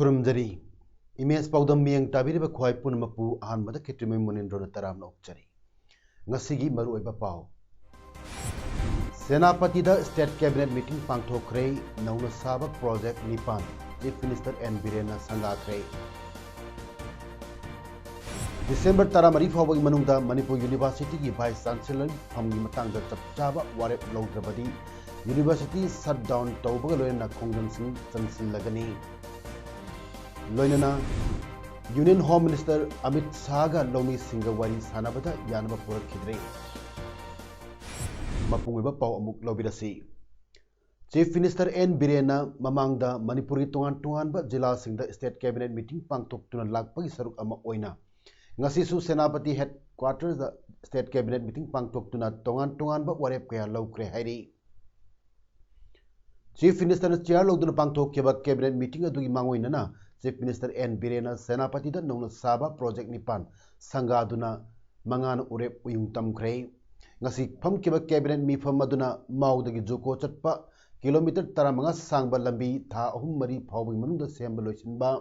खुरुमजरी image पाउदम मियंग ताबिरिबा ख्वाई पुनमपु अहानबदा खित्रिमै मुनिन्द्रोना तरामना उक्चरी ngasiगी मरु ओइबा पाव सेनापतिदा स्टेट कैबिनेट मीटिंग पांगथोखरे नौना साबा प्रोजेक्ट निपान चीफ मिनिस्टर एन बिरेना संगाखरे दिसंबर 13 फावबगी मनुंगदा मणिपुर यूनिवर्सिटी की वाइस चांसलर फमगी मतंगदा चपचाबा वारेप लौद्रबदी यूनिवर्सिटी शट डाउन तौबगा लोयना खोंगजंसिंग चंसिलगनी लोइनना union home minister Amit Shah लौमी सिंह वारी सानबदा यानब पुरखिद्रे मपुंगबा पाव अमुक लौबिरसी चीफ मिनिस्टर एन बिरेना ममांगदा मणिपुरी तोंगान जिला सिंह स्टेट कैबिनेट मीटिंग पांगथोक्तुना लाकपगी सरुक अमा ओइना ngasisu Senapati headquarters state cabinet meeting पांगथोक्तुना तोंगान वारेप कया लौक्रे हाइरी चीफ मिनिस्टर चेयर लौदुना पांगथोक्केबा कैबिनेट मीटिंग अदुगी मांगोइनना चीफ मिनिस्टर एन बिरेना सेनापति नौना साबा प्रोजेक्ट निपान संगादुना मंगान उरेप उयुंग तमख्रे ngasi famkiba कैबिनेट मीफम अदुना माउदगी जुको चटपा किलोमीटर 15 सांगबा लंबी था अहुम मरी फावबी मनुंगदा सेंबा लोइसिनबा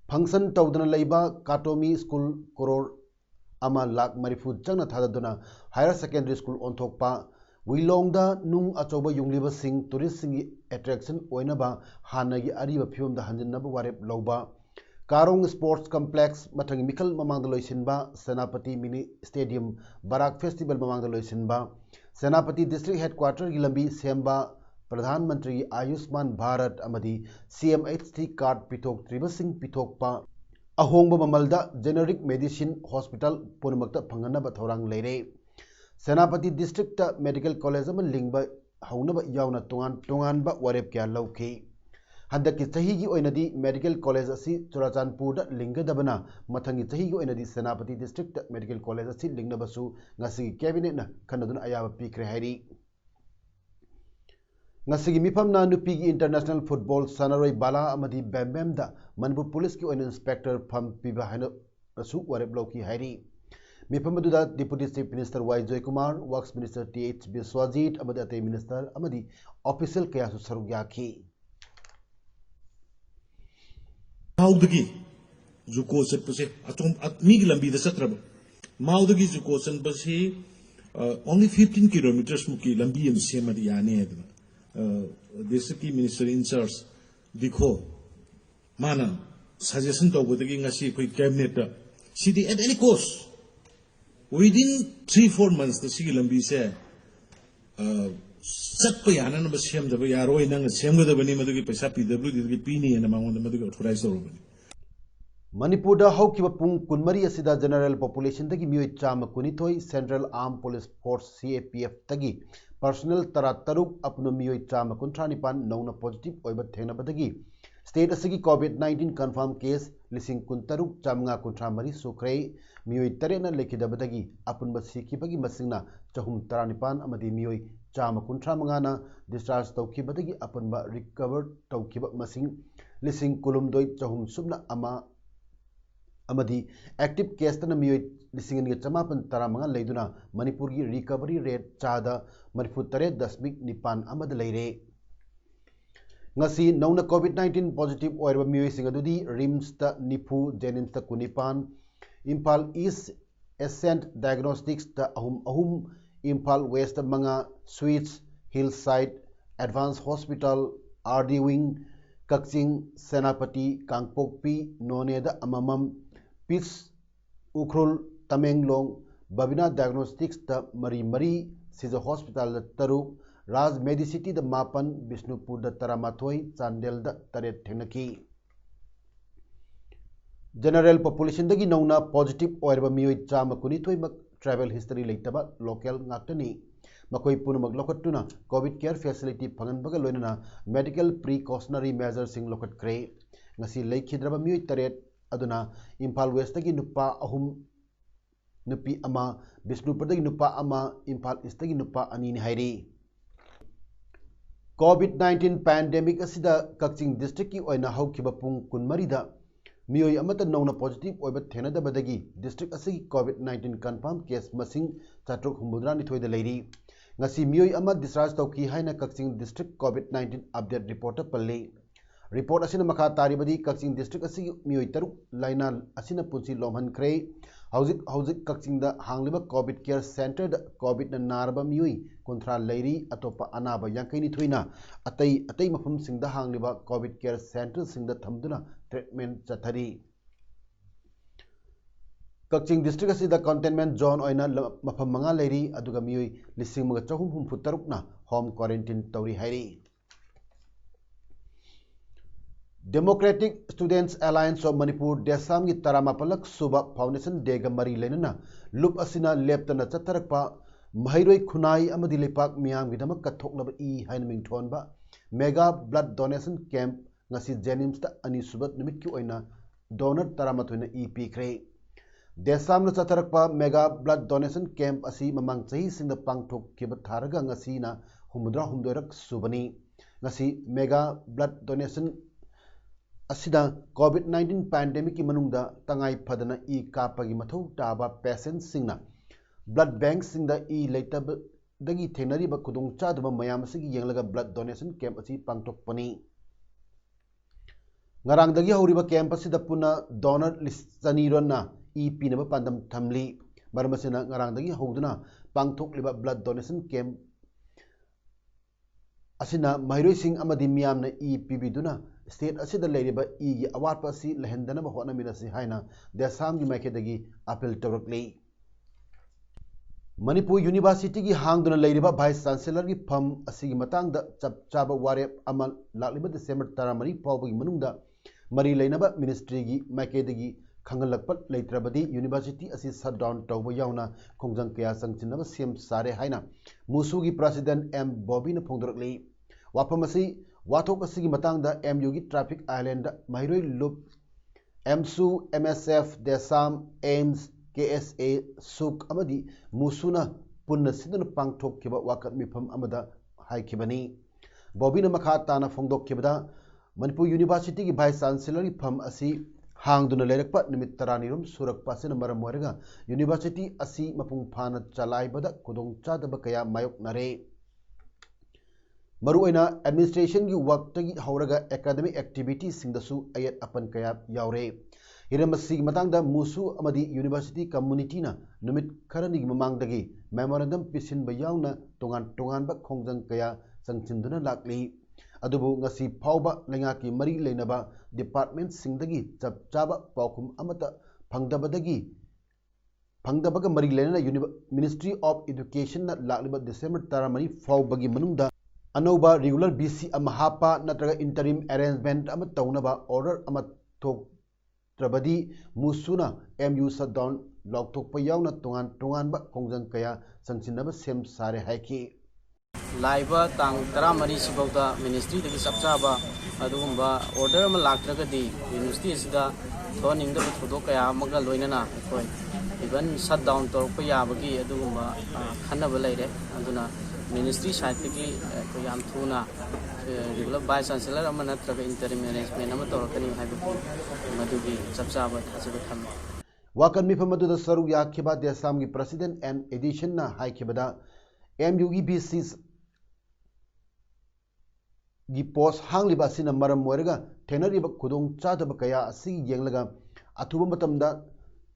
फंक्शन तौदना लैबा काटोमी स्कूल करोड़ अमा लाख मरीफू चंगना थादुना हायर सेकेंडरी स्कूल ओंथोकपा विलोंगदा नुंग अचौबा युंगलिबा सिंह टूरिस्ट सिंह एट्रैक्शन ओइनबा हानगी अरिबा फिवमदा हंजिनबा वारेप लौबा कारोंग स्पोर्ट्स कॉम्प्लेक्स मथंग मिखल ममांगदा लोइसिनबा Senapati mini stadium Barak festival ममांगदा लोइसिनबा सेनापति डिस्ट्रिक्ट हेडक्वार्टर की लंबी सेंबा प्रधानमंत्री आयुष्मान भारत अमदी CMHT कार्ड पिथोक त्रिबसिंग पिथोकपा अहोंग ममलदा जेनेरिक मेडिसिन हॉस्पिटल पुनमक्ता फंगनबा थौरांग लेरे सेनापति डिस्ट्रिक्ट मेडिकल कॉलेज में लिंग हौनब यावना तोंगानबा वारेप क्या लौखी हंदकी चहीगी ओइनदी मेडिकल कॉलेज असी चुराचानपुर लिंगदबना मथंगी चहीगी ओइनदी सेनापति डिस्ट्रिक्ट मेडिकल कॉलेज असी लिंगनबसु ngasi कैबिनेट न खनदुना अयाबा पीख्रे हाइरी ngasi मिफमना नुपीगी इंटरनेशनल फुटबॉल सनरोई बाला अमदी बेमबेमदा मनपुर पुलिस की ओइन इंस्पेक्टर फम पीबा हाइनो असु वारेप लौखी हाइरी मिफमदुदा deputy chief minister Y Jayakumar works minister TH Biswajit अमदी अते मिनिस्टर अमदी ऑफिशियल कयासु सरुक याखी माउदगी जुको चटपसे अतोम मीगी लंबी द चत्रब माउदगी जुको चनबसे ओनली 15 किलोमीटर्स मुकी लंबी एम सेमदी याने डिस्ट्रिक्ट की मिनिस्टर इंचार्ज दिखो माना सजेशन तौबदगी ngasi कोई cabinet city at any cost within 3-4 months the sigi lambi se satpa yana na basem da ya roi nang sem ga da bani madu ki paisa PWD ki pini na mangon da madu ki authorize ro bani Manipur दा हौकिबा पुंग कुनमरी असिदा general population दगी मियोय चाम कुनिथोय central arm police force CAPF तगी personnel तरा तरुक अपनो मियोय चाम कुंथ्रा निपान नौना पॉजिटिव ओइबा थेंगनबदगी स्टेट असगी कोविड-19 कंफर्म केस लिसिंग कुंतरुक चामंगा कुंथ्रा मरी सुख्रे मियोय तरेना लेखिदबदगी अपुनबा सिखिबगी मसिंगना चहुम तरा निपान अमदी मियोय चाम कुंथ्रा मंगाना डिस्चार्ज तौखिबदगी अपुनबा रिकवर तौखिबा मसिंग लिसिंग कुलुमदोय चहुम सुबना अमा अमदी एक्टिव केस तन मियोय लिसिंग नि चमापन तरा मंगा लेदुना मणिपुर की रिकवरी रेट चादा मणिपुर 3.9 अमद लेरे ngasi नौना कोविड-19 पॉजिटिव ओइरबा मियोय सिंग अदुदी रिम्स ता निफु जेनिम्स ता कुनिपान इम्फाल ईस्ट एसेंट डायग्नोस्टिक्स ता अहुम इम्फाल वेस्ट मंगा sweets hill side advance hospital RD wing Kakching Senapati Kangpokpi नोनेदा अममम पीस उखरुल तमेंगलोंग बबिना डायग्नोस्टिक्स ता मरी सिजा हॉस्पिटल तरुक राज मेडिसिटी द मापन बिष्णुपुर द तरामाथोई चांदेल द तरेट थेंगनकी जनरल पॉपुलेशन दगी नौना पॉजिटिव ओइरबा मियोय चाम कुनिथोय मक ट्रैवल हिस्ट्री लेतबा लोकल ngakटनी मकोई पुनमक लोकटुना कोविड केयर फैसिलिटी फंगनबगा लोइनना मेडिकल प्रिकॉशनरी मेजर्स लोकटक्रे ngasi leikhidraba mioi taret aduna Imphal West tagi nupa ahum nupi ama Bishnupur tagi nupa ama Imphal East tagi nupa ani ni hairi COVID-19 pandemic asida Kakching district ki oina haukiba pung kunmari da mioi amata nongna positive oiba thenada badagi district asigi COVID-19 confirmed case masing chatruk humudra ni thoida leiri ngasi mioi ama discharge tauki haina Kakching district COVID-19 update reporter palle report asina makha taribadi Kakching district asigi mioi taruk laina asina punsi lomhan khrei hauzik Kakching da hangliba covid care center da covid na narba mioi kontra leiri atopa anaba yankai ni thoina atai mafum sing da hangliba covid care center sing da thamduna treatment chathari Kakching district asida containment zone oina mafam manga leiri aduga mioi lising mga chahum hum futaruk na home quarantine tawri hairi Democratic Students Alliance of Manipur Desam ki Taramapalak Suba Foundation Dega Mari Lenana Lup Asina Leptana Chatarakpa Mahiroi Khunai Amadi Lepak Miam Gidamak Kathoknaba E Hainaming Thonba Mega Blood Donation Camp Ngasi Jenims ta Ani Subat Nimit ki oina donor Taramatuna E Pikre Desam na Chatarakpa Mega Blood Donation Camp asi mamang chahi singda pangthok kibat tharaga ngasi na humudra humdoirak subani ngasi Mega Blood Donation asida COVID-19 pandemic ki manungda tangai phadana e kapagi mathau taba patients singna blood bank singda e leitab dagi thenari ba khudung chadba mayam sigi yenglaga blood donation camp asi pangtok pani ngarang dagi horiba camp asida puna donor list sanirona e pinaba pandam thamli barmasina ngarang dagi hoduna pangtok liba blood donation camp asina mairoi sing amadi miyamna e pibiduna state asida leiriba e gi awat pasi lehendana ba hona minasi haina desam gi makedagi appeal tawrakli Manipur University ki hangduna leiriba vice chancellor gi pham asigi matangda chapchaba warep amal lakliba December 13 pawbagi manungda mari leinaba ministry gi makedagi khangalakpat leitrabadi university asi shutdown tawba yauna khongjang kaya sangchinaba sem sare haina musu gi president M Bobby na phongdorakli wapam asi wathok asigi matangda MU gi traffic island mairoi loop MSU MSF Desam AIMS KSA Suk amadi musuna punna siduna pangthok kiba wakat mifam amada haikibani Bobby na makha tana phongdok kibada Manipur University ki vice chancellor gi pham asi hangduna leirakpa nimit taranirum surakpa sina maram waraga university asi mapung phana chalaibada kudong chadaba kaya mayok nare Maruina administration gi work tagi hauraga academic activities singdasu ayat apan kaya yaure hiramasi matangda musu amadi university community na numit kharani mamangdagi memorandum pisin bayawna tongan ba khongjang kaya sangchinduna lakli adubu ngasi phawba lenga ki mari leinaba department singdagi chapchaba paukhum amata phangdabaga mari leina Ministry of Education na lakliba December 13 phawbagi manungda Anoba regular BC amahapa natraga interim arrangement ama taunaba order ama thok trabadi musuna MU shutdown log thok pa yauna tongan ba kongjang kaya sangsinaba sem sare haiki laiba tang 13 sibauda ministry dagi sapchaba adugumba order ama laktragadi university sida thoningda thudo kaya amaga loinana koi even shutdown torpa yabagi adugumba khanaba leire aduna Ministry side ki ko yam thuna regular vice chancellor ama natraga interim arrangement ama torakani haibu madugi chapchaba thasiba tham wakan mi famadu da saru yakhiba desam gi president and edition na haikibada MU gi BC gi post hangliba sina maram moiraga thenariba khudong chadaba kaya asi yenglaga athuba matamda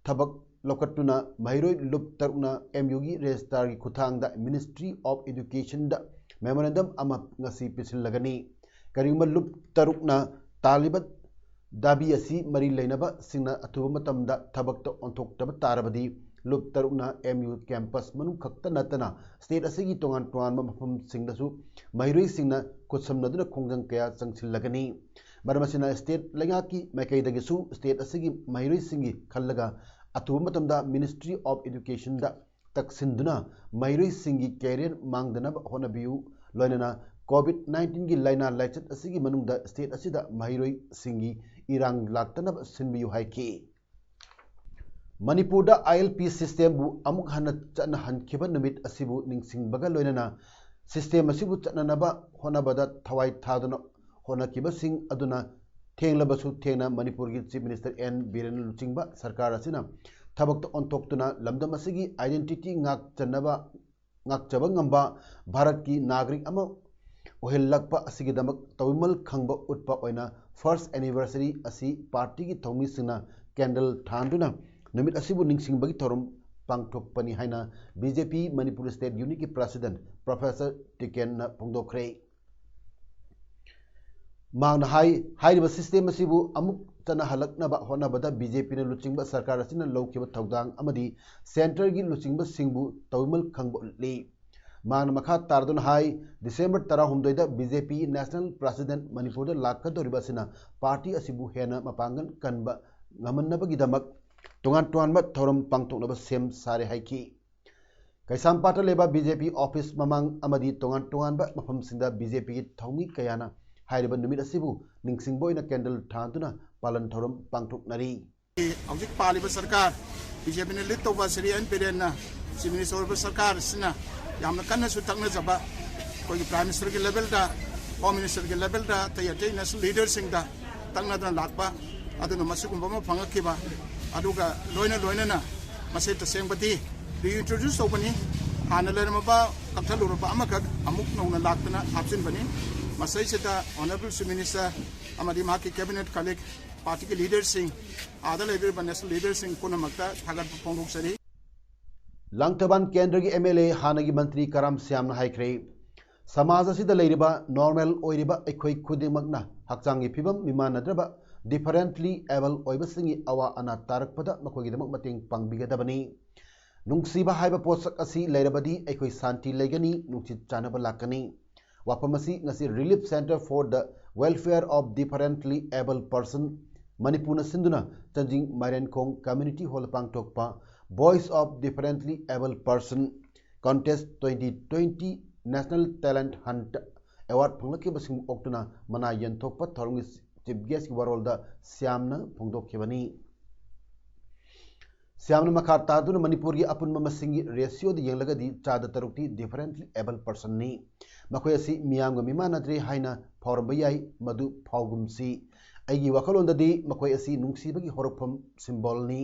thabak lokatuna mairoi lup taruna MU gi registrar gi khuthangda Ministry of Education da memorandum ama ngasi pisilagani karima lup tarukna talibat dabi asi mari leinaba singna athuba matamda thabakta onthokta tarabadi lup tarukna MU campus manu khakta natana state asigi tongan mafam singdasu mairoi singna kutsamnaduna khongjang kaya changsilagani barmasina state lengaki maikaidagisu state asigi mairoi singi khallaga Athuba matamda Ministry of Education da तकसिंदुना महिरोई सिंगी career मांगदनब होनबियु लोइनना कोविड-19 की लाइना लाइचत असigi मनुंगदा state असिदा महिरोई सिंगी इरांग लाक्तनब सिनबियु हाइकी Manipur दा ILP सिस्टम बु अमुक हन चन हनखिबा नुमित असिबु निंगसिंगबगा लोइनना सिस्टम असिबु चननबा होनबदा थवाई थादुना होनखिबा सिंग अदुना थेंगलबसु थेंगना मणिपुर की चीफ मिनिस्टर एन बीरेन लुचिंगबा सरकार असिना थबक ऑनथोक्तुना लमदम असिगी आइडेंटिटी ngakchaba ngamba भारत की नागरिक अमा ओहेलक्पा असिगिदमक तविमल खंगबा उत्पा ओइना फर्स्ट एनिवर्सरी असि पार्टी की थौमी सिंगना कैंडल थांदुना नुमित असिबु निंगसिंगबगी थोरम पांगथोकपनी हाइना बीजेपी मणिपुर स्टेट यूनिट की प्रेसिडेंट प्रोफेसर टिकेन ना फोंगदोखरे मांगना हाइरिबा सिस्टम असिबु अमुक तना हलकनबा होनबदा बीजेपी ने लुचिंगबा सरकार असिना लौखिबा थौदांग अमदी सेंटर की लुचिंगबा सिंगबु तविमल खंगबा ली मांगना मखा तारदुन हाई दिसंबर 13 दा बीजेपी नेशनल प्रेसिडेंट मणिपुर दा लाखदोरिबा सिना पार्टी असिबु हेना मपांगन कनबा ngमन्नबगिदमक तोंगान तोंगानबा थौरम पांगथोकनबा सेम सारे हाइकी कैसामपाटा लेबा बीजेपी ऑफिस ममांग अमदी तोंगान तोंगानबा मफमसिंदा बीजेपी की थौमी कयाना हाइरिबा नुमित असिबु निंगसिंगबोइना कैंडल थांदुना पालन थौरम पांगथोकनरी औजिक पालिबा सरकार बीजेपी ने लीड तौबा Shri N Biren chief minister सरकार सिना यामना कन्ना सु तकनजबा कोई प्राइम मिनिस्टर के लेवल दा होम मिनिस्टर के लेवल दा तयते नेशनल लीडर सिंग दा तकनदना लाकबा अदुना मसिगुंबा म फंगखिबा अदुगा लोइना मसे तसेंगबदी रीइंट्रोड्यूस तौबनी हाना लेरमबा कथलुरबा अमखक अमुक नौना लाकतना हापसिनबनी मसैसिदा ऑनरेबल चीफ मिनिस्टर अमदी माकी कैबिनेट कलीग पार्टी के लीडर सिंह आदा लेबा नेशनल लीडर सिंह पुनमक्ता थागत फोंदोक्सरी लांगथबान केंद्र की MLA हानगी मंत्री कराम श्याम हाइख्रे समाज असिदा लेरिबा नॉर्मल ओइरिबा अखोई खुदिमकना हक्चांगी फिबम मिमानद्रबा डिफरेंटली एबल ओइबसिंगी अवा अना तारकपदा मखोगिदमक मतेंग पांगबिगदबनी नुंगसीबा हाइबा पोसक असि लेरबदी अखोई शांति लेगनी नुंगचित चानबा लाकनी वाफमसी ngasi relief centre for the welfare of differently able person Manipur सिंधुना चंजिंग माइरेनखोंग कम्युनिटी हॉल पांगथोकपा voice of differently able person contest 2020 national talent hunt award फंगलखिबसिंग ओक्तुना मना यंथोकपा थौरंगी चीफ गेस्ट की वरोलदा श्यामना फोंदोखिबनी श्यामना मखा तादुना मणिपुर की अपुनम मसिंगी रेशियो द यंगलगदी चादा तरुक्ति डिफरेंटली एबल पर्सन नि मखोय असि मियामगा मिमानद्रे हाइना फौरबा याई मधु फाउगुमसी अगी वखलोंददी मखोय असि नुंगसीबगी होरफम सिंबल नि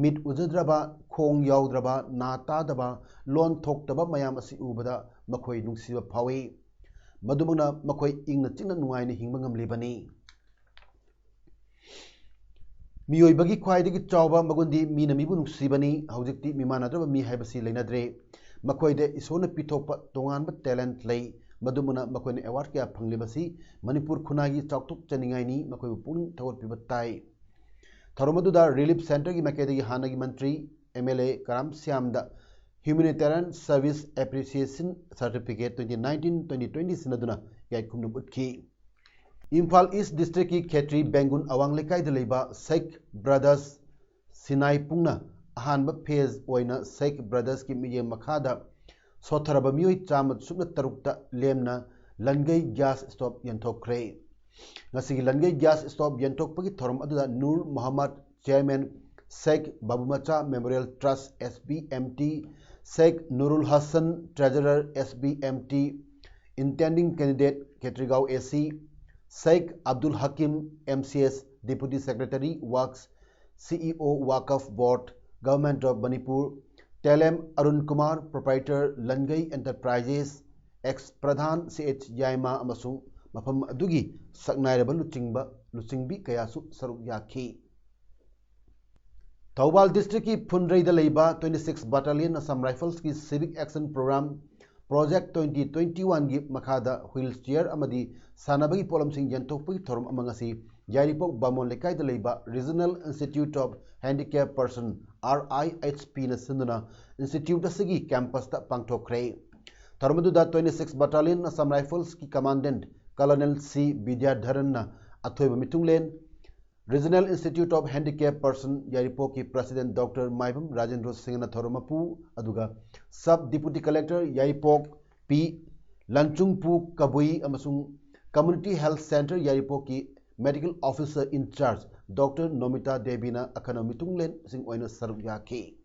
मिट उजद्रबा खोंग याउद्रबा ना तादबा लोन थोक्तबा मयाम असि उबदा मखोय नुंगसीबा फावे मधुमना मखोय इंगना चिंगना नुंगाइना हिंगबा ngamlibani मियोइबगी ख्वाइदगी चावबा मगुंदी मीना मिबु नुंगसीबनी हौजिकती मिमानद्रबा मी हाइबसी लेनाद्रे मखोयदे इसोना पिथोकपा तोंगानबा टैलेंट लई मधुमना मखोयने अवार्ड क्या फंगलिबसी मणिपुर खुनागी चाउतुक चनिंगाइनी मखोयबु पुनिंग थगोरपिबा ताई थरोमदुदा रिलीफ सेंटर की मकेदगी हानगी मंत्री MLA कराम श्यामदा ह्यूमैनिटेरियन सर्विस एप्रिसिएशन सर्टिफिकेट 2019-2020 सिनदुना याई खुमनुम उतखी इम्फाल ईस्ट डिस्ट्रिक्ट की खेत्री बेंगुन अवांग लेकाई दलेबा शेख ब्रदर्स सिनाई पुंगना अहानबा फेज ओइना शेख ब्रदर्स की मिये मखादा सोथरबा मियोई चाम सुक्ना तरुक्ता लेमना लनगई गैस स्टॉप यंथोखरे ngasi लनगई गैस स्टॉप यंथोकपगी थोरम अदुदा Noor Mohammad chairman Sheikh Babumacha memorial trust SBMT Sheikh Nurul Hasan treasurer SBMT intending candidate Khetrigaon AC Sheikh Abdul Hakim MCS deputy secretary works CEO Waqf board government of Manipur Telem Arun Kumar proprietor Langai enterprises ex pradhan CH Yaima अमसुंग मफम अदुगी सकनाइरबा लुचिंगबी कयासु सरुक याखी थौबाल डिस्ट्रिक्ट की फुनरईदा लेबा 26 बटालियन असम राइफल्स की सिविक एक्शन प्रोग्राम प्रोजेक्ट 2021 की मखादा व्हील चेयर अमदी सानबगी पोलमसिंग यंतोकपगी थोरम अमंगसी यारिपोक बामोन लेकाइदा लेबा regional institute of handicap person RIHP न सिंधुना इंस्टीट्यूट असगी कैंपस ता पांगथोखरे थोरमदुदा 26 बटालियन असम राइफल्स की कमांडेंट कर्नल C विद्याधरन अथोइब मिथुंगलेन Regional Institute of Handicapped Person Yairipok ki President Dr. Maibam Rajendra Singh Thoromapu aduga Sub Deputy Collector Yairipok P Lanchungpu Kabui amasung Community Health Center Yairipok ki Medical Officer in Charge Dr. Nomita Debina akana mitunglen sing oina saruk yaki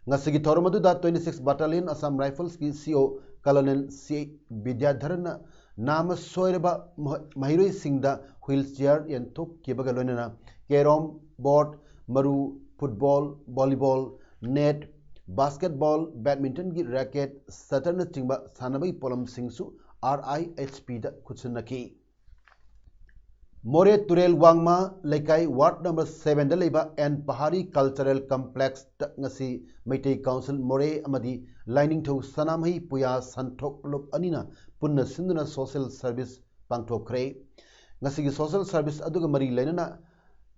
ngasigi thoromaduda 26 Battalion Assam Rifles ki CO Colonel C Vidyadharana Nama soiraba mahiroi singda wheelchair yentuk kibaga loinana carom board maru football volleyball net basketball badminton gi racket saturn chingba sanabai polam singsu RIHP da khutsunaki More Turel Wangma Laikai Ward number 7 da leiba and Pahari Cultural Complex ngasi Meitei Council More amadi lining to Sanamhi Puya Santok Lop Anina Punna Sinduna Social Service Pangtokre ngasi Social Service aduga mari lainana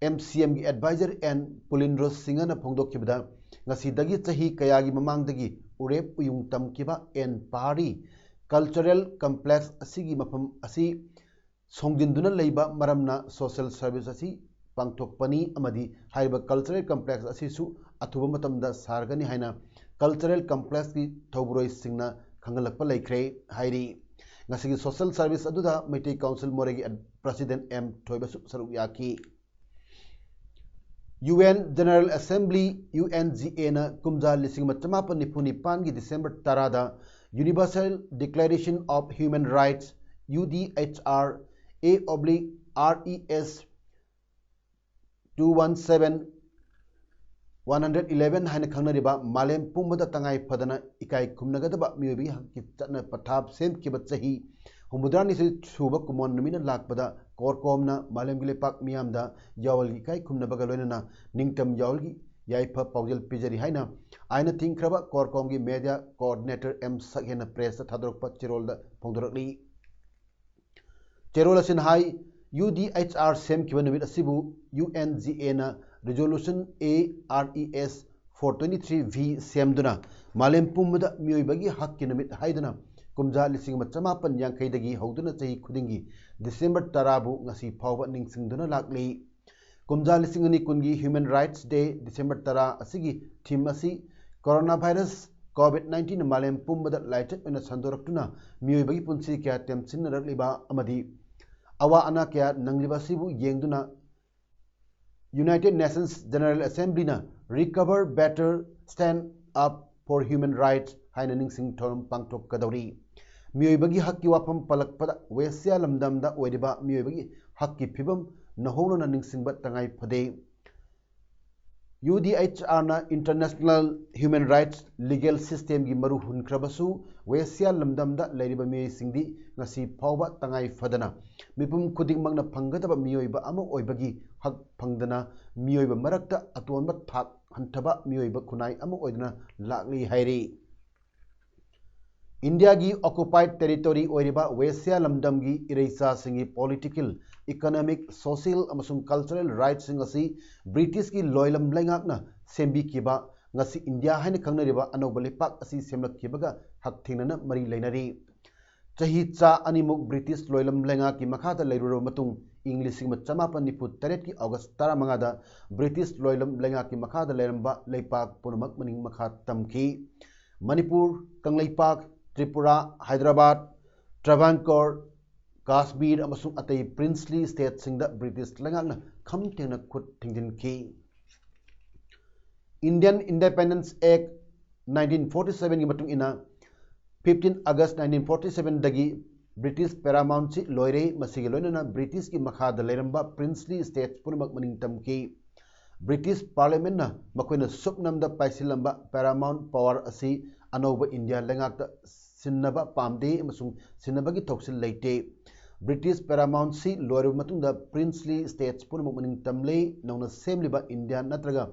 MCM gi advisor and Pulindro Singana Pongdok kibda ngasi dagi chahi kayagi mamang dagi urep uyung tam kiba and Pahari Cultural Complex asigi mapam asi Songdinduna leiba maramna social service asi pangthokpani amadi haiba cultural complex asisu athuba matamda sargani haina cultural complex ki thoburoi singna khangalakpa laikre hairi ngasigi social service aduda Meitei Council Moregi President M Thoibasu saruk yaki UN General Assembly UNGA na kumja lising matamapan nipunipan gi December tarada Universal Declaration of Human Rights UDHR A/RES 217/111 haina khangnariba malem pumbada tangai phadana ikai khumnagadaba miyobi hakki chatna pathap sem kiba chahi humudrani se suba kumon numina lakpada korkomna malem gilepak miyamda yawalgi kai khumnabaga loinana ningtam yawalgi yaipha paujal pijari haina aina tingkraba korkomgi media coordinator M Sakhena press thadrokpa chirolda phongdorakli Cherol asin hai UDHR sem kiba numit asibu UNGA na resolution ARES 423V semduna malem pumbada miyoibagi hakki numit haidana kumja lising machamapan yankaidagi hauduna chahi khudingi December tarabu ngasi phawba ningsingduna lakli kumja lising ani kungi Human Rights Day December tara asigi theme asi coronavirus COVID-19 malem pumbada laitat ena sandoraktuna miyoibagi punsi kya temsin rakliba amadi awa ana kya nangliba sibu yengduna United Nations General Assembly na recover better stand up for human rights haina ningsing thorum pangtok kadori miyoibagi hakki wapam palakpada wesya lamdamda oidiba miyoibagi hakki phibam nahona na ningsingba tangai phade UDHR na international human rights legal system gi maru hunkrabasu wesya lamdamda leiriba miyoi singdi ngasi phawba tangai phadana mipum khuding mangna phangadaba miyoiba ama oibagi hak phangdana miyoiba marakta atonba thak hanthaba miyoiba khunai ama oidna lakli hairi India gi occupied territory oiriba wesya lamdam gi ireisa singi political economic social amasung cultural rights sing asi British gi loilam laingakna sembi kiba ngasi India haina khangnariba anoba lepak asi semlak kibaga hak thingnana mari leinari chahi cha animuk British loilam lainga ki makhada leiruro matung English sing machamapan niput taret ki August 15 da British loilam lainga ki makhada leiramba leipak punumak maning makha tamki Manipur Kanglaipak Tripura, Hyderabad, Travancore, Kashmir, amasung atai princely state singda British langakna khamtena khut thingdin ki Indian Independence Act 1947 gi matung ina 15 August 1947 dagi British paramount si loire masigi loinana British ki makhada leiramba princely states punumak maning tamki British Parliament na makoina supnamda paisilamba paramount power asi anoba India langakta sinnaba pamde amasung sinnabagi thoksil leite British paramount si loiru matungda princely states punumak maning tamle nauna semliba India natraga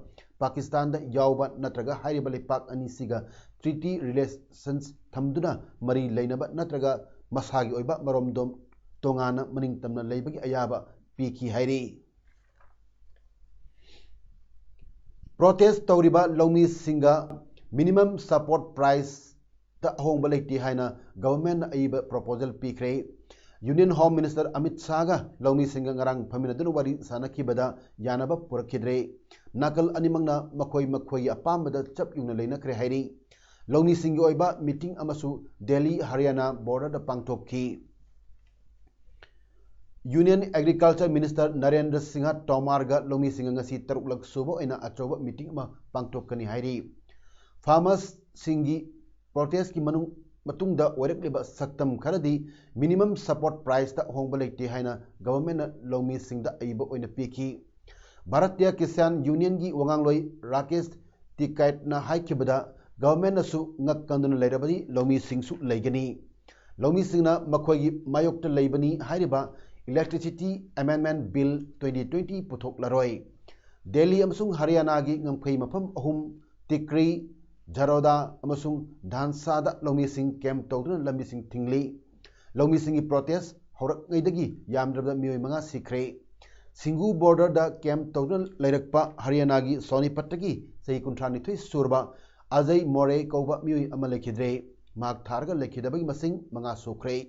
Pakistan da yauba natraga hairiba lepak ani siga treaty relations thamduna mari leinaba natraga masagi oiba maromdom tongana maning tamna leibagi ayaba piki hairi protest tauriba lawmi singa minimum support price ta hongba leiti haina government aiba proposal pikre union home minister Amit Shah का लौमी Singh ngarang फमिनदुन वारी सानखिबदा यानबा पुरखिद्रे नाकल अनिमंगना मखोई मखोई अपामबदा चप युंगना लेनखरे हाइरी लौमी सिंह ओइबा मीटिंग अमसु दिल्ली हरियाणा बॉर्डर द पांगथोकखी union agriculture minister Narendra Singh Tomar गा लौमी सिंह ngasi तरुकलक सुबो इना अचोबा मीटिंग अमा पांगथोकनी हाइरी फार्मर्स सिंगी प्रोटेस्ट की मतुंगदा ओरकलिबा सक्तम खरदी मिनिमम सपोर्ट प्राइस ता होंगबा लेते हाइना गवर्नमेंट लौमी सिंगदा अइबा ओइना पीखी भारतीय किसान यूनियन की वंगांगलोई राकेश टिकैटना हाइखिबदा गवर्नमेंट नसु ngak kanduna leirabadi लौमी सिंगसु लेगनी लौमी सिंगना मखोगी मायोक्ता लेबनी हाइरिबा इलेक्ट्रिसिटी अमेंडमेंट बिल 2020 पुथोक लरोय दिल्ली अमसुंग हरियाणा की ngमखै मफम अहुम टिकरी झरोदा अमसुंग धानसादा लौमी सिंह कैम्प तौदुना लंबी सिंह थिंगली लौमी सिंह की प्रोटेस्ट हौरकैदगी यामद्रबदा मियोय मंगा सिखरे सिंगू बॉर्डर दा कैम्प तौदुना लेरकपा हरियाणा की सोनीपत की सही 39 सूरबा अजय मोरे कौबा मियोय अमा लेखिद्रे माक थारगा लेखिदबगी मसिंग मंगा सुखरे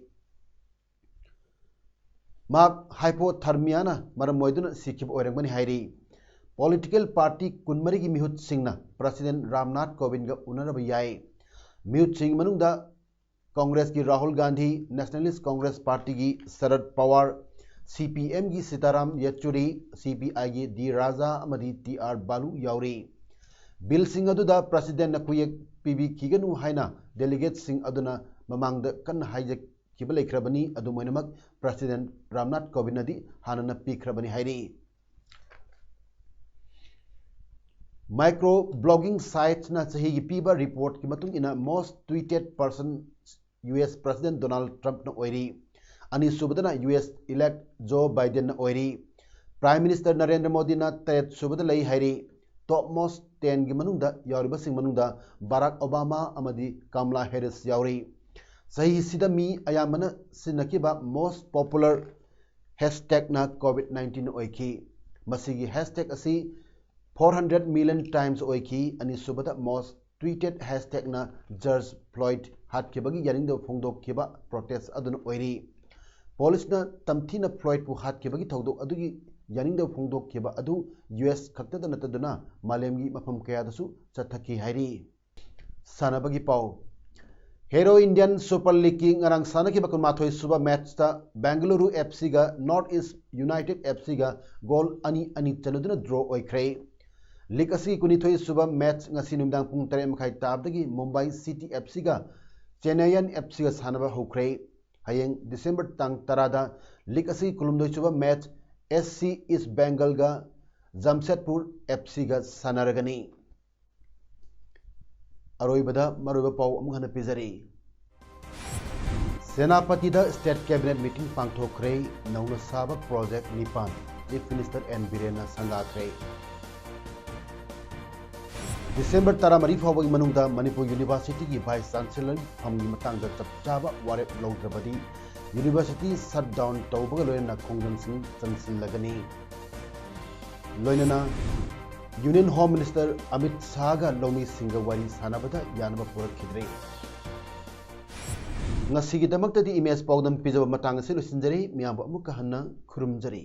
माक हाइपोथर्मियाना मरम मोइदुना सिखिब ओरंगबनी हाइरी पॉलिटिकल पार्टी कुनमरी की मिहुत सिंह प्रेसिडेंट रामनाथ कोविंद का उनरब याय मिहुत सिंह मनुंगदा कांग्रेस की राहुल गांधी नेशनलिस्ट कांग्रेस पार्टी की शरद पवार सीपीएम की सीताराम येचुरी सीपीआई की डी राजा अमदी टीआर बालू यावरी बिल सिंह अदुदा प्रेसिडेंट नकुयक पीबी खिगनु हाइना डेलीगेट सिंह अदुना ममांगदा कन हाइजक किबा लेखरबनी अदुमोइनमक प्रेसिडेंट रामनाथ कोविंद नदी हानना पीखरबनी हाइरी माइक्रो ब्लॉगिंग साइट्स ना सही की पीबा रिपोर्ट की मतुंग इना most tweeted person US president Donald Trump न ओइरी अनि सुबदना यूएस इलेक्ट जो बाइडेन न ओइरी प्राइम मिनिस्टर नरेंद्र मोदी ना तयत सुबद लई हाइरी टॉप मोस्ट 10 की मनुंगदा यावरिबा सिंह मनुंगदा बाराक ओबामा अमदी कमला हैरिस यावरी सही सिदा मी अयामना सिनकिबा मोस्ट पॉपुलर हैशटैग ना कोविड-19 ओइकी मसिगी हैशटैग असी 400 मिलियन टाइम्स ओइकी अनि सुबदा मोस्ट ट्वीटेड हैशटैग ना जॉर्ज फ्लॉइड हाटकेबगी यानिंदो फोंदोककेबा प्रोटेस्ट अदुन ओइरी पुलिस ना तमथीना फ्लॉइड पु हाटकेबगी थौदोक अदुगी यानिंदो फोंदोककेबा अदु यूएस खक्तदा नतदुना मालेमगी मफम कयादसु चथकी हाइरी सानबगी पाउ हेरो इंडियन सुपर लीग की ngarang sanakibा कुनमाथोय सुबा मैच ता बेंगलुरु एफसी गा नॉर्थ ईस्ट यूनाइटेड एफसी गा गोल अनि अनि चलुदुना ड्रॉ ओइख्रे लीग असी कुनिथोय सुबा मैच ngasi नुमदांग पुंग 3 मखाय ताबदगी मुंबई सिटी एफसी गा चेन्नईयन एफसी गा सानबा होख्रे हयेंग दिसंबर तांग 13 दा लीग असी कुलुमदोय सुबा मैच एससी ईस्ट बेंगल गा जमशेदपुर एफसी गा सानरगनी अरोइबदा मरोइबा पाउ अमुहन पिजरी सेनापति दा स्टेट कैबिनेट मीटिंग पांगथोखरे नौना साबा प्रोजेक्ट निपान चीफ मिनिस्टर एन बीरेना संगाखरे दिसंबर 13 फाउबगी मनुंगदा मणिपुर यूनिवर्सिटी की वाइस चांसलर फमगी मतंगदा चपचाबा वारेप लौद्रबदी यूनिवर्सिटी शट डाउन तौबगा लोयना खोंगजमसिंग चंसिलगनी लोयना union home minister Amit Shah का लौमी सिंह वारी सानबदा यानबा पुरखिद्रे ngasi gi damak tadi image पाउदम पिजब मतंग से लुसिनजरी मियाब अमुक हन्ना खुरुमजरी।